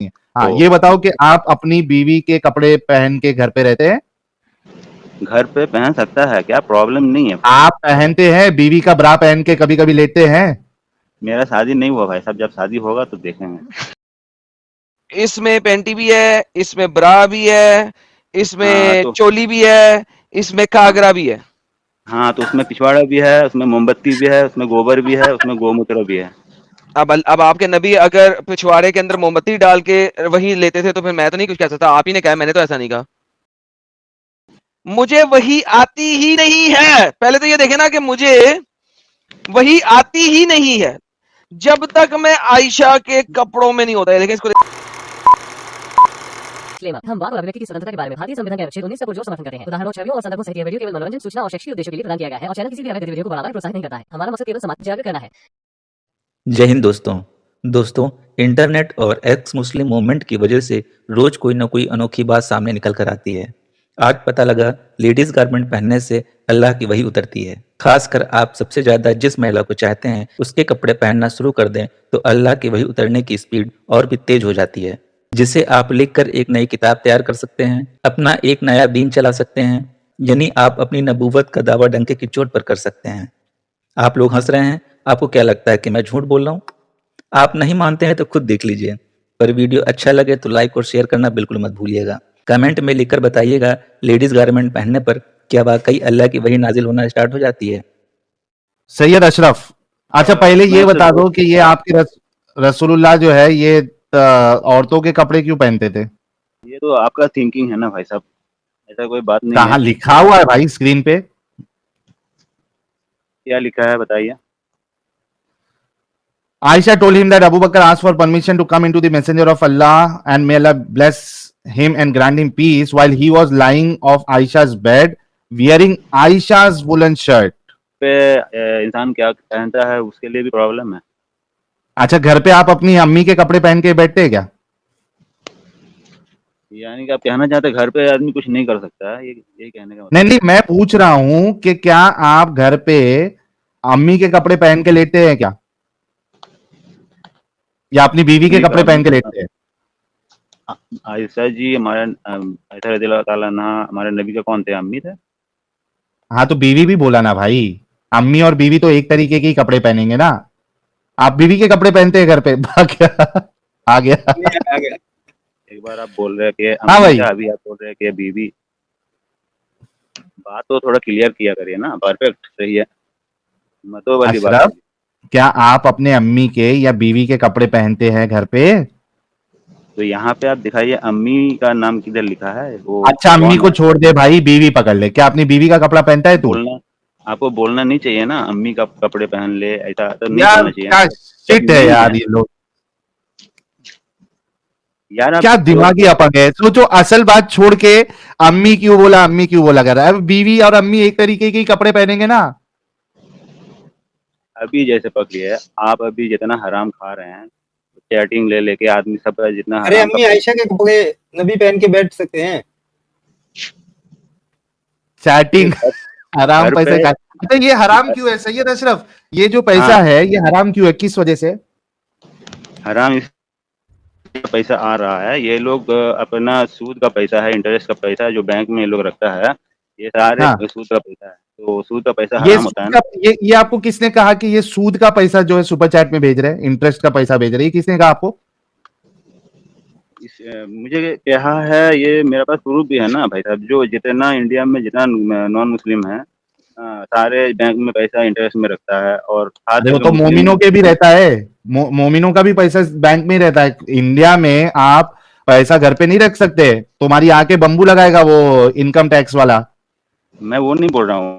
हाँ, तो ये बताओ कि आप अपनी बीवी के कपड़े पहन के घर पे रहते हैं? घर पे पहन सकता है, क्या प्रॉब्लम नहीं है। आप पहनते हैं? बीवी का ब्रा पहन के कभी-कभी लेटते हैं? मेरा शादी नहीं हुआ भाई साहब, जब शादी होगा तो देखेंगे। इसमें पैंटी भी है, इसमें ब्रा भी है, हाँ इसमें तो चोली भी है, इसमें हाँ घाघरा भी है। हाँ, तो उसमें पिछवाड़ा भी है, उसमें मोमबत्ती भी है, उसमें गोबर भी है, उसमें गोमूत्र भी है। अब आपके नबी अगर पिछवाड़े के अंदर मोमबत्ती डाल के वही लेते थे तो फिर मैं तो नहीं कुछ कह सकता। आप ही ने कहा, मैंने तो ऐसा नहीं कहा। मुझे वही आती ही नहीं है। पहले तो ये देखे ना कि मुझे वही आती ही नहीं है जब तक मैं आयशा के कपड़ों में नहीं होता है। लेकिन इसको हम वाक और अभिव्यक्ति की स्वतंत्रता के बारे में भारतीय संविधान के अनुच्छेद 19 का पुरजोर समर्थन करते हैं। उदाहरणों, छवियों और संदर्भों सहित यह वीडियो केवल मनोरंजन, सूचना और शैक्षिक उद्देश्यों के लिए प्रदान किया गया है और चैनल किसी भी अवैध गतिविधियों को बढ़ावा या प्रोत्साहित नहीं करता है। हमारा मकसद केवल समाज जागरूक करना है। जय हिंद दोस्तों इंटरनेट और एक्स मुस्लिम मूवमेंट की वजह से रोज कोई ना कोई अनोखी बात सामने निकल कर आती है। आज पता लगा लेडीज गारमेंट पहनने से अल्लाह की वही उतरती है। खासकर आप सबसे ज्यादा जिस महिला को चाहते हैं उसके कपड़े पहनना शुरू कर दें तो अल्लाह की वही उतरने की स्पीड और भी तेज हो जाती है, जिसे आप लिखकर एक नई किताब तैयार कर सकते हैं, अपना एक नया दीन चला सकते हैं, यानी आप अपनी नबूवत का दावा डंके की चोट पर कर सकते हैं। आप लोग हंस रहे हैं, आपको क्या लगता है कि मैं झूठ बोल रहा हूँ? आप नहीं मानते हैं तो खुद देख लीजिए। पर वीडियो अच्छा लगे तो लाइक और शेयर करना बिल्कुल मत भूलिएगा। कमेंट में लिखकर बताइएगा लेडीज गारमेंट पहनने पर क्या वाकई अल्लाह की वही नाजिल होना स्टार्ट हो जाती है? सैयद अशरफ, अच्छा पहले ये मैं तो बता दो कि ये आपके रसूलुल्लाह जो है ये औरतों के कपड़े क्यों पहनते थे? ये तो आपका थिंकिंग है ना भाई साहब, ऐसा कोई बात नहीं है। कहाँ लिखा हुआ है भाई स्क्रीन पे? क्या लिखा है बताइए। Aisha told him that Abu Bakr asked for permission to come into the messenger of Allah and may Allah bless him and grant him peace while he was lying off Aisha's bed wearing Aisha's woolen shirt. पे इंसान क्या पहनता है उसके लिए भी problem है। अच्छा, घर पे आप अपनी अम्मी के कपड़े पहन के बैठते हैं क्या? यानी कि आप कहना चाहते हैं घर पे आदमी कुछ नहीं कर सकता है, ये यही कहने का नहीं मतलब। नहीं, मैं पूछ रहा हूं कि क्या आप घर पे अम्मी के कपड़े पहन के लेटते हैं क्या, या अपनी बीवी के नहीं कपड़े पहन के तो लेटते हैं? आयशा जी हमारे आयशा रज़ियल्लाहु ताला अन्हा हमारे नबी का कौन थे, अम्मी थे। हाँ तो बीवी भी बोला ना भाई, अम्मी और बीवी तो एक तरीके के ही कपड़े पहनेंगे ना। आप बीवी के कपड़े पहनते हैं घर पे? आ गया। एक बार आप बोल रहे हैं कि हाँ अम्मी भाई, का, अभी आप बोल रहे हैं कि बीवी। बात तो थोड़ा क्लियर किया करिए ना, परफेक्ट सही है, मतों वाली बात अशरफ, कीजिए। क्या आप अपने अम्मी के या बीवी के कपड़े पहनते हैं घर पे? तो यहाँ पे आप दिखाइए अम्मी का नाम किधर लिखा है, वो अच्छा, अम्मी कौन को है। छोड़ दे भाई, बीवी पकड़ ले। क्या अपनी बीवी का कपड़ा पहनता है तू? बोलना, आपको बोलना नहीं चाहिए ना, अम्मी का कपड़े पहन ले, ऐसा तो नहीं यार बोलना चाहिए क्या ना। जब शिट है नहीं यार है ये लोग, यार, आप क्या दिमागी अपंग है। सोचो, असल बात छोड़ के अम्मी क्यों बोला, अम्मी क्यों बोला कर रहा है। अब बीवी और अम्मी एक तरीके के ही कपड़े पहनेंगे ना। अभी जैसे पकड़िए, आप अभी जितना हराम खा रहे हैं, चैटिंग ले लेके आदमी सब जितना अरे हराम का अम्मी आयशा के कपड़े नबी पहन के बैठ सकते हैं। चैटिंग घर हराम घर पैसे पे का। अच्छा, ये हराम क्यों है सैयद अशरफ? ये जो पैसा हाँ, है ये हराम क्यों है, किस वजह से? हराम इस पैसा आ रहा है, ये लोग अपना सूद का पैसा है, इंटरेस्ट का पैसा है जो बैंक में ये लोग रखता है, ये सारे हाँ, सूद का पैसा है, तो सूद का पैसा ये हराम होता है सूद ना। का, ये आपको किसने कहा कि ये सूद का पैसा जो है सुपर चैट में भेज रहे हैं, इंटरेस्ट का पैसा भेज रहे हैं? ये किसने कहा आपको? मुझे कहा है, ये मेरे पास प्रूफ भी है ना भाई साहब, जो जितना इंडिया में जितना नॉन मुस्लिम है, सारे बैंक में पैसा इंटरेस्ट में रखता है, और खास अरे वो करके तो मुस्लिम। मोमिनों के भी रहता है। मोमिनों का भी पैसा बैंक में ही रहता है। इंडिया में आप पैसा घर पे नहीं रख सकते, तुम्हारी आके बम्बू लगाएगा वो इनकम टैक्स वाला। मैं वो नहीं बोल रहा हूँ,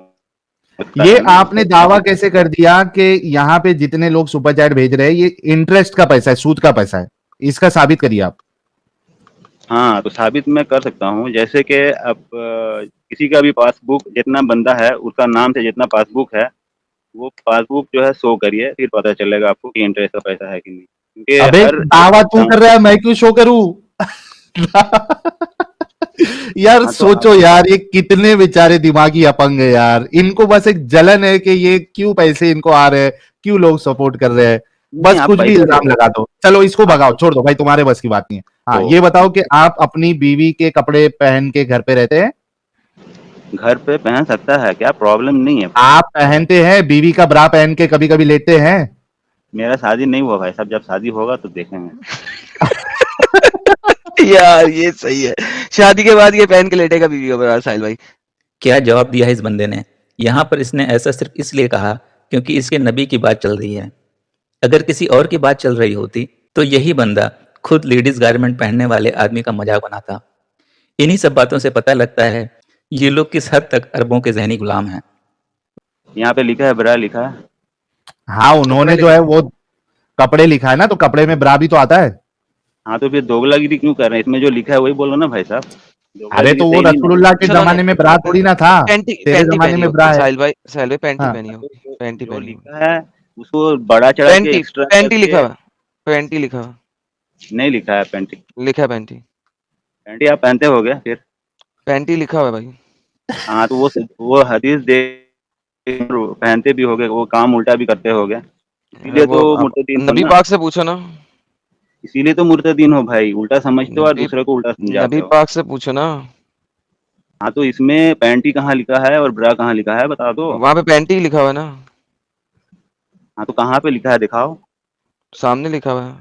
होता ये है ना। आपने दावा कैसे कर दिया कि यहाँ पे जितने लोग सुपर चैट भेज रहे हैं ये इंटरेस्ट का पैसा है, सूद का पैसा है? इसका साबित करिए आप। हाँ, तो साबित मैं कर सकता हूँ, जैसे कि अब किसी का भी पासबुक जितना बंदा है उसका नाम से जितना पासबुक है, वो पासबुक जो है शो करिए, फिर पता चलेगा आपको कि इंटरेस्ट का पैसा है कि नहीं, क्योंकि अबे हर दावा तू कर रहा है, मैं क्यों शो करूं? यार हाँ तो सोचो यार, ये कितने बेचारे दिमागी अपंग है यार। इनको बस एक जलन है कि ये क्यों पैसे इनको आ रहे हैं, क्यों लोग सपोर्ट कर रहे हैं। बस आप कुछ भी पैसे इल्जाम दो। लगा दो, चलो इसको आप भगाओ, छोड़ दो भाई, तुम्हारे बस की बात नहीं है। हाँ, तो ये बताओ कि आप अपनी बीवी के कपड़े पहन के घर पे रहते हैं? घर पे पहन सकता है, क्या प्रॉब्लम नहीं है। आप पहनते हैं? बीवी का ब्रा पहन के कभी कभी लेटते हैं? मेरा शादी नहीं हुआ भाई साहब, जब शादी होगा तो देखेंगे। यार ये सही है, शादी के बाद ये पहन के लेटेगा बीवी के ऊपर, साहिल भाई। क्या जवाब दिया है इस बंदे ने। यहाँ पर इसने ऐसा सिर्फ इसलिए कहा क्योंकि इसके नबी की बात चल रही है। अगर किसी और की बात चल रही होती तो यही बंदा खुद लेडीज गारमेंट पहनने वाले आदमी का मजाक बनाता। इन्हीं सब बातों से पता लगता है ये लोग किस हद तक अरबों के जहनी गुलाम हैं। यहाँ पे लिखा है ब्रा लिखा है। हाँ, उन्होंने जो है वो कपड़े लिखा है ना, तो कपड़े में ब्रा भी तो आता है। हाँ तो फिर दोगलागिरी क्यों कर रहे हैं, इसमें जो लिखा है वही बोलो ना भाई साहब। अरे दोगलागिरी तो वो सही नहीं है। रसूलुल्लाह के चलो जमाने नहीं, में ब्रा थोड़ी ना था, पैंटी तेरे पैंटी जमाने पहनी में ब्रा होगी है। साहिल भाई पैंटी हाँ। पहनी होगी, पैंटी जो पहनी होगी। लिखा है उसको बड़ा चढ़ा के पैंटी एक्स्ट्रा पैंटी लिखा करके हुआ, पैंटी लिखा हुआ, नहीं लिखा है पैंटी। लिखा है पैंटी, पैंटी आप पहनते हो गया फिर। पैंटी लिखा हुआ है भाई। हाँ तो वो हदीस देख पहनते भी हो गए, वो काम उल्टा भी करते हो गए, इसीलिए वो तो आप मुर्तदीन हो नबी ना। पाक से पूछो ना, इसीलिए तो मुर्तदीन हो भाई, उल्टा समझते हो और नबी दूसरे को उल्टा समझाते नबी हो। पाक से पूछो ना। हाँ तो इसमें पैंटी कहाँ लिखा है और ब्रा कहाँ लिखा है बता दो। वहां पे पैंटी लिखा हुआ है ना, हाँ तो कहाँ पे लिखा है दिखाओ। सामने लिखा हुआ है,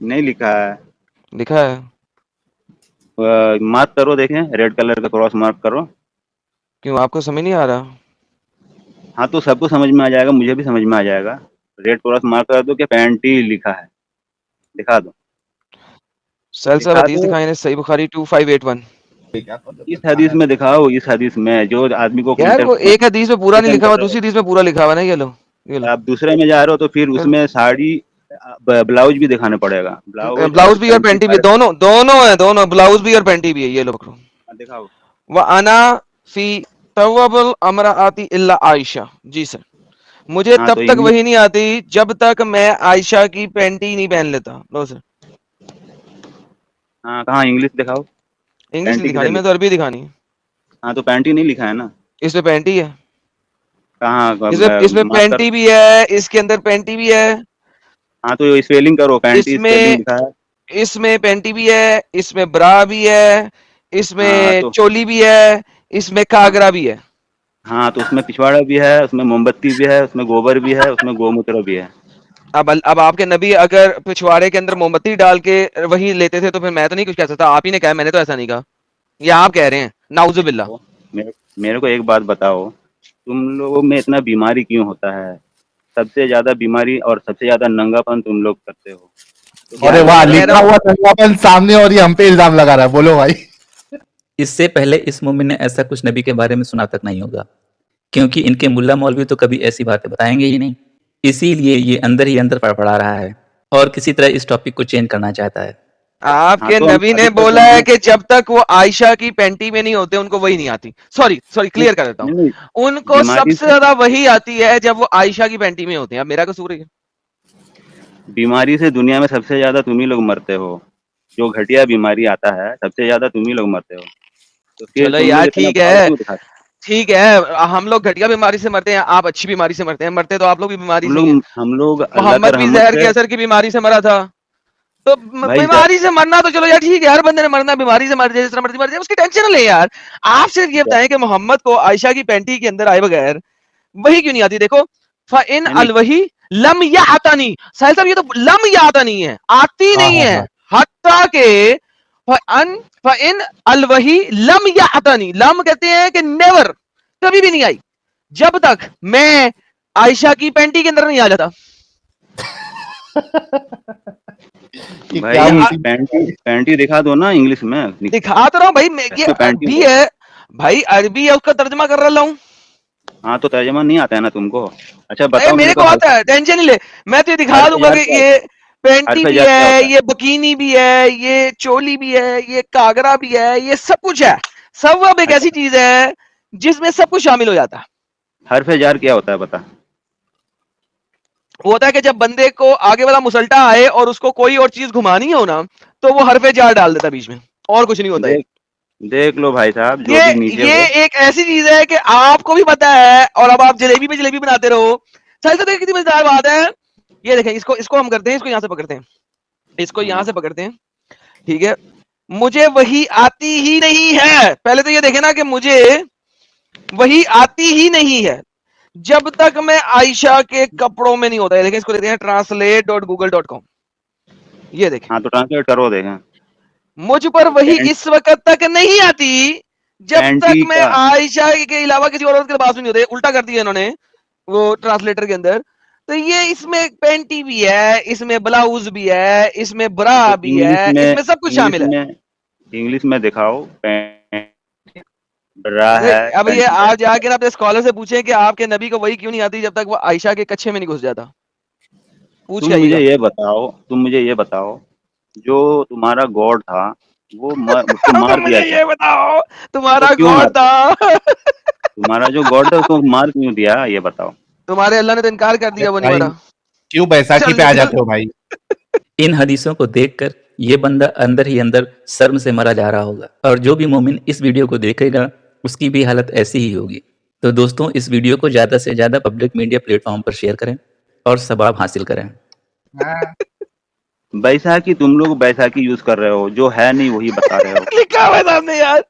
नहीं लिखा है। लिखा है। मार्क करो, देखें रेड कलर का क्रॉस मार्क करो। क्यों आपको समझ नहीं आ रहा? हाँ तो सबको समझ में आ जाएगा, मुझे भी समझ में आ जाएगा। रेड क्रॉस मार्क कर दो कि पैंटी लिखा है, दिखा दो। साहिल साहब दिखा हदीस दो दिखाएं, सही बुखारी 2581। इस हदीस में दिखाओ, इस हदीस में जो आदमी को यार वो क्वेश्चन एक हदीस में पूरा नहीं लिखा कर हुआ, रहे दूसरी हदीस में पूरा लिखा हुआ है ना, ये लो ये हो, लो। आप दूसरे में जा रहे हो तो फिर उसमें साड़ी ब्लाउज भी दिखाना पड़ेगा, ब्लाउज और ब्लाउज भी और पैंटी पैंटी भी, सारे दोनों दोनों है, दोनों ब्लाउज भी और पैंटी भी है, ये लो पकड़ो। दिखाओ। व अना फी तवबल अमराती इल्ला आयशा। जी सर, मुझे हाँ तब तो तक इंग्लिश। वही नहीं आती जब तक मैं आयशा की पैंटी नहीं पहन लेता। लो सर, हाँ कहाँ इंग्लिश दिखाओ। इंग्लिश नहीं पैंटी दिखानी, किधर मैं तो लिखा है? अरबी दिखानी है। हाँ तो पैंटी नहीं लिखा है ना। इसमें पैंटी है, कहाँ इसमें मार्क करो। पैंटी भी है, इसके अंदर पैंटी भी है, हाँ तो स्पेलिंग करो, पैंटी स्पेलिंग इसमें लिखा है। इसमें पैंटी भी है, इसमें ब्रा भी है, हाँ इसमें तो चोली भी है, इसमें हाँ कागरा भी है। हाँ तो उसमें पिछवाड़ा भी है, उसमें मोमबत्ती भी है, उसमें गोबर भी है, उसमें गोमूत्र भी है। अब आपके नबी अगर पिछवाड़े के अंदर मोमबत्ती डाल के वही लेते थे तो फिर मैं तो नहीं कुछ कह सकता, आप ही ने कहा, मैंने तो ऐसा नहीं कहा, ये आप कह रहे हैं, नाउजुबिल्ला। तो मेरे को एक बात बताओ, तुम लोगों में इतना बीमारी क्यों होता है? सबसे ज्यादा बीमारी और सबसे ज्यादा नंगापन तुम लोग करते हो। तो अरे यार वाह, मैं कह लिखा रहा हूँ, हुआ नंगापन सामने और ये हम पे इल्जाम लगा रहा है, बोलो भाई। इससे पहले इस मोमिन ने ऐसा कुछ नबी के बारे में सुना तक नहीं होगा, क्योंकि इनके मुल्ला मौलवी तो कभी ऐसी बातें बताएंगे ही नहीं। इसीलिए ये अंदर ही अंदर फड़फड़ा रहा है और किसी तरह इस टॉपिक को चेंज करना चाहता है। हाँ आपके तो हम नबी ने हदीस पर बोला चलेंगे। है कि जब तक वो आयशा की पैंटी में नहीं होते उनको वही नहीं आती। सॉरी क्लियर कर देता हूँ, नहीं, उनको बीमारी सबसे ज्यादा वही आती है जब वो आयशा की पैंटी में होते हैं। अब मेरा कसूर है? बीमारी से दुनिया में सबसे ज्यादा तुम ही लोग मरते हो। जो घटिया बीमारी आता है सबसे ज्यादा तुम ही लोग मरते हो। तो फिर चलो तुम यार लोग इतना ठीक भाव है, क्यों दिखाते ठीक है, हम लोग घटिया बीमारी से मरते हैं, आप अच्छी बीमारी से मरते हैं, मरते तो आप लोग भी बीमारी हो? से ही हैं। हम लोग अल्लाह का मोहम्मद भी रहमत जहर के से असर की बीमारी से मरा था, तो भाई बीमारी से मरना तो चलो यार ठीक है, हर बंदे ने मरना, बीमारी से मर जाए, जिस तरह मर्जी मर जाए, उसकी टेंशन ना ले यार। आप सिर्फ ये बताएं कि मोहम्मद को आयशा की पैंटी के अंदर आए बगैर वही क्यों नहीं आती? देखो, फ़इन नहीं, अलवही लम यातनी, साहिल साहब ये तो लम यातनी है, आती हाँ नहीं हाँ है, हाँ। हत्ता के फ़इन अलवही लम यातनी, लम कहते हैं कि नेवर, कभी भी नहीं आई, जब तक मैं आयशा की पैंटी के अंदर नहीं आ जाता। ये भाई क्या मुसीबत पैंटी पैंटी दिखा दो ना इंग्लिश में। दिखा तो रहा हूं भाई, ये इसमें पैंटी अरबी हो। है भाई, अरबी है, उसका तर्जमा कर रहा हूं। हाँ तो तर्जमा नहीं आता है ना तुमको। अच्छा अरे बताओ मेरे मेरे को को आता है, टेंशन नहीं ले, मैं तो ये दिखा हर्फ दूंगा जार कि क्या ये होता पैंटी हर्फ भी जार क्या है, होता है? ये बकीनी भी है, ये चोली भी है, ये कागरा भी है, ये सब कुछ है। सब अब एक अच्छा ऐसी चीज है जिसमें सब कुछ शामिल हो जाता है। हर्फ जार क्या होता है बता। वो होता है कि जब बंदे को आगे वाला मुसल्टा आए और उसको कोई और चीज घुमानी हो ना, तो वो हरफे जार डाल देता बीच में, और कुछ नहीं होता है। देख देख लो भाई साहब, जो ये भी नीचे ये हो। एक ऐसी चीज है कि आपको भी पता है, और अब आप जलेबी पे जलेबी बनाते रहो। साहिल साहब देखिए कितनी मजेदार बात है, ये देखें, इसको इसको हम करते हैं, इसको यहां से पकड़ते हैं, इसको यहां से पकड़ते हैं, ठीक है। मुझे वही आती ही नहीं है, पहले तो ये देखे ना कि मुझे वही आती ही नहीं है जब तक मैं आयशा के कपड़ों में नहीं होता है। देखें, इसको देते हैं translate.google.com, ये देखें, हाँ तो ट्रांसलेट करो देखें। मुझ पर वही इस वक्त तक नहीं आती जब तक पैंटी मैं का आयशा के अलावा किसी और औरत के पास भी नहीं होते। उल्टा कर दिया इन्होंने वो ट्रांसलेटर के अंदर। तो ये इसमें पैंटी भी है, इसमें ब्लाउज भी है, इसमें ब्रा तो भी है, इसमें सब कुछ शामिल है। इंग्लिश में दिखाओ। पैंट ब्रा है। अब ये पैंटी है। आप जाके ना अपने स्कॉलर से पूछें कि आपके नबी को वही क्यों नहीं आती जब तक वो आयशा के कच्छे में नहीं घुस जाता। पूछ तुम के मुझे आइएगा। ये बताओ, जो तुम्हारा गॉड था वो उसको तो मार दिया मुझे क्या? ये बताओ, तुम्हारा तो क्यों गॉड मारते? था। तुम्हारा जो गॉड था उसको मार क्यों दिया, ये बताओ। तुम्हारे अल्लाह ने तो इनकार कर दिया, वो नहीं भाई मरा। क्यों बैसाखी चल पे आ चल। जाते हो भाई? इन हदीसों को देखकर ये बंदा अंदर ही अंदर शर्म से मरा जा रहा होगा, और जो भी मोमिन इस वीडियो को देखेगा उसकी भी हालत ऐसी ही होगी। तो दोस्तों, इस वीडियो को ज़्यादा से ज़्यादा पब्लिक मीडिया प्लेटफॉर्म पर शेयर करें और सवाब हासिल करें। बैसाखी, तुम लोग बैसाखी यूज कर रहे हो, जो है नहीं वही बता रहे हो। लिखा हुआ है सामने यार,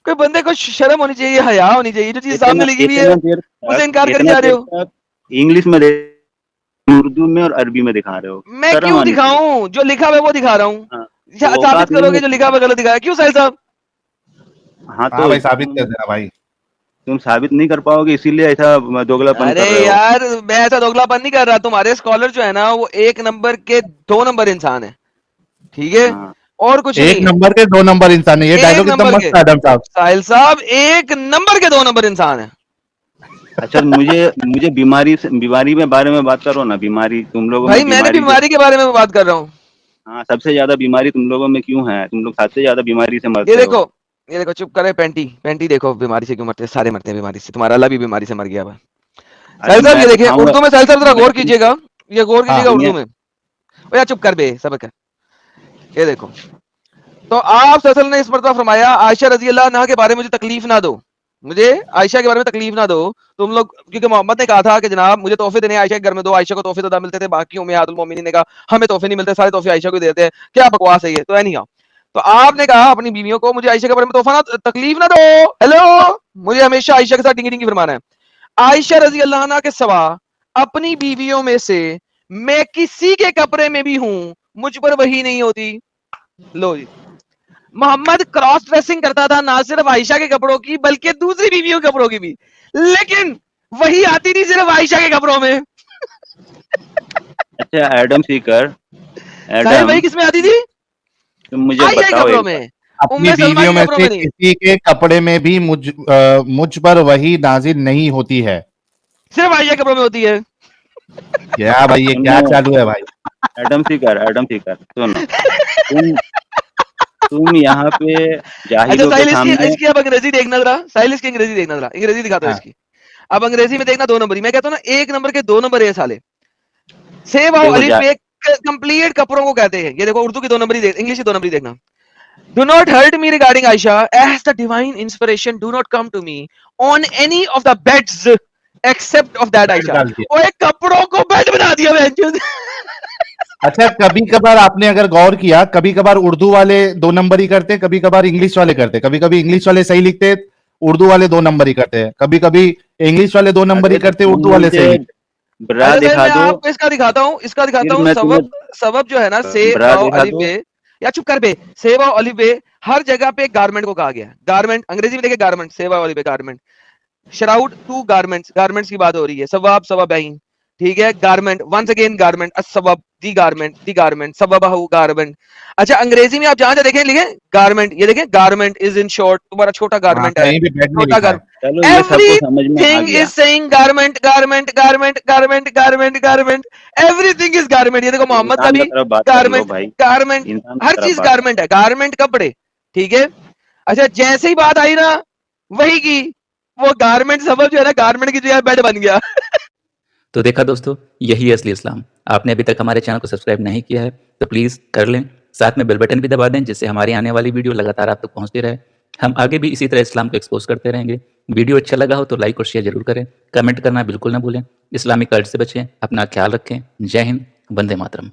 कोई बंदे को शर्म होनी चाहिए, हया होनी चाहिए। जो चीज सामने लिखी हुई है उसे इनकार कर जा रहे हो। इंग्लिश में उर्दू में और अरबी में दिखा रहे हो। मैं शर्म क्यों आनी दिखाऊं? जो लिखा हुआ है वो दिखा रहा हूँ। हाँ, साबित औकात नहीं करोगे है जो लिखा हुआ है गलत दिखाया? क्यों साहिल साहब? हाँ हाँ तो भाई साबित कर देना भाई। तुम साबित नहीं कर पाओगे, इसीलिए ऐसा दोगलापन अरे कर रहे हो। यार, मैं ऐसा दोगलापन नहीं कर रहा। तुम्हारे स्कॉलर जो है ना वो 1 नंबर के 2 नंबर इंसान है, ठीक है, हाँ। और कुछ एक नहीं। नंबर के 2 नंबर इंसान है, ये एक डायलॉग एकदम नंबर मस्त के है आदम साहब। साहिल साहब 1 नंबर के 2 नंबर इंसान है। अच्छा, मुझे बीमारी में बारे में बात करो ना। बीमारी तुम लोगों भाई में मैंने बीमारी बीमारी के बारे में बात कर रहा हूँ। हाँ, सबसे ज्यादा बीमारी तुम लोगों में क्यों है? तुम लोग सबसे ज्यादा बीमारी से ये मरते देखो, हो। ये देखो, चुप करे। पैंटी देखो, बीमारी से क्यों मरते हैं? सारे मरते हैं बीमारी से। तुम्हारा अल्लाह भी बीमारी से मर गया है। अरे साहिल साहब मैं ये देखिए दिखाऊंगा। उर्दू में। साहिल साहब जरा मैं गौर तुम- कीजिएगा, ये गौर कीजिएगा हाँ, उर्दू में। ओ यार चुप कर बे, सब कर। ये देखो, तो आप सल्लल्लाहु ने इस मरतबा फरमाया, आयशा रजी अल्लाह अन्हा के बारे में मुझे तकलीफ ना दो, मुझे आयशा के बारे में तकलीफ ना दो तुम लोग। क्योंकि मोहम्मद ने कहा था कि जनाब मुझे तोहफे देने आयशा के घर में दो। आयशा को तोहफे ज्यादा मिलते थे, बाकी उम्महातुल मोमिनीन ने कहा हमें तोहफे नहीं मिलते, सारे तोहफे आयशा को देते हैं। क्या बकवास है ये? तो नहीं। तो आपने कहा अपनी बीवियों को मुझे आयशा के बारे में तोहफा ना, तकलीफ ना दो। हेलो, मुझे हमेशा आयशा के साथ डिंगी डिंगी फरमाना है। आयशा रजी अल्लाह अन्हा के सिवा अपनी बीवियों में से मैं किसी के कपड़े में भी हूं, मुझ पर वही नहीं होती। लो जी, मोहम्मद क्रॉस ड्रेसिंग करता था, ना सिर्फ आयशा के कपड़ों की बल्कि दूसरी बीवियों के कपड़ों की भी, लेकिन वही आती थी सिर्फ आयशा के कपड़ों में। अच्छा एडम सीकर, साहिल एडम भाई किसमें आती थी? तुम मुझे आयशा के बताओ कपड़ों एक बात। में। अपनी उम्मे सलमा बीवियों के में कपड़ों से में नहीं, किसी के कपड़े में भी मुझ पर वही नाजिल नहीं होती है। सिर्फ आयशा के कपड़ों में होती है। क्या भाई, ये क्या सुनो चालू है भाई? एडम सीकर, सुनो। तुम यहाँ पे अच्छा जाहिलों के साहिल, इसकी सामने इसकी अब अंग्रेजी देखना जरा। साहिल इसकी अंग्रेजी देखना जरा, अंग्रेजी दिखाता हूं हाँ। इसकी। अब अंग्रेजी में देखना 2 नंबर ही। मैं कहता हूं ना 1 नंबर के 2 नंबर है साले। सेव आओ देखो अलिफ पे कंप्लीट कपड़ों को कहते हैं। ये देखो उर्दू की 2 नंबर ही देख, इंग्लिश की 2 नंबर ही देखना। Do not hurt me regarding Aisha, as the divine inspiration do not come to me on any of the beds except of that Aisha. डाल दिया। ओए कपड़ों को बेड बना दिया बहनचोद। अच्छा, कभी कभार आपने अगर गौर किया, कभी कभार उर्दू वाले 2 नंबर ही करते, कभी कभार इंग्लिश वाले करते, कभी कभी इंग्लिश वाले सही लिखते, उर्दू वाले 2 नंबर ही करते हैं, कभी कभी इंग्लिश वाले 2 नंबर ही करते, उर्दू वाले सही लिखते। ब्रा अच्छा दिखा मैं दो। आपको इसका दिखाता हूँ, इसका दिखाता फिर हूँ। मैं सबब सबब जो है ना, सेव ब्रा आओ दिखा अलिफ दो। बे, या चुप कर बे, सेव आओ अलिफ बे हर जगह पे गारमेंट को कहा गया है। गारमेंट अंग्रेजी में देखिए, गारमेंट, सेव आओ अलिफ बे गारमेंट। शराउट टू गारमेंट्स, गारमेंट्स की बात हो रही है। सवाब सवाबैन, ठीक है। गारमेंट वंस अगेन गारमेंट, असबब दी गारमेंट सवाबहु गारमेंट। अच्छा अंग्रेजी में आप जहां जहां देखें लिखे गारमेंट, ये देखें गारमेंट इज इन शॉर्ट, तुम्हारा छोटा हाँ, गारमेंट है, कहीं भी बेड नहीं छोटा लिखा है। गारमेंट। चलो ये सबको समझ में आ Everything गया। is saying garment, garment, garment, garment, garment, garment. Everything is garment. ये देखो मोहम्मद का इंसान भी की तरफ बात कर लो गारमेंट, भाई। गारमेंट, इंसान की हर तरफ चीज बात गारमेंट है, गारमेंट कपड़े, ठीक है। अच्छा जैसे ही बात आई ना वही की, वो गारमेंट सबब जो है ना, गारमेंट की जगह बेड बन गया। तो देखा दोस्तों, यही है असली इस्लाम। आपने अभी तक हमारे चैनल को सब्सक्राइब नहीं किया है तो प्लीज़ कर लें, साथ में बेल बटन भी दबा दें जिससे हमारी आने वाली वीडियो लगातार आप तक पहुंचती रहे। हम आगे भी इसी तरह इस्लाम को एक्सपोज करते रहेंगे। वीडियो अच्छा लगा हो तो लाइक और शेयर जरूर करें, कमेंट करना बिल्कुल ना भूलें। इस्लामिक अर्ज से बचें, अपना ख्याल रखें। जय हिंद, वंदे मातरम।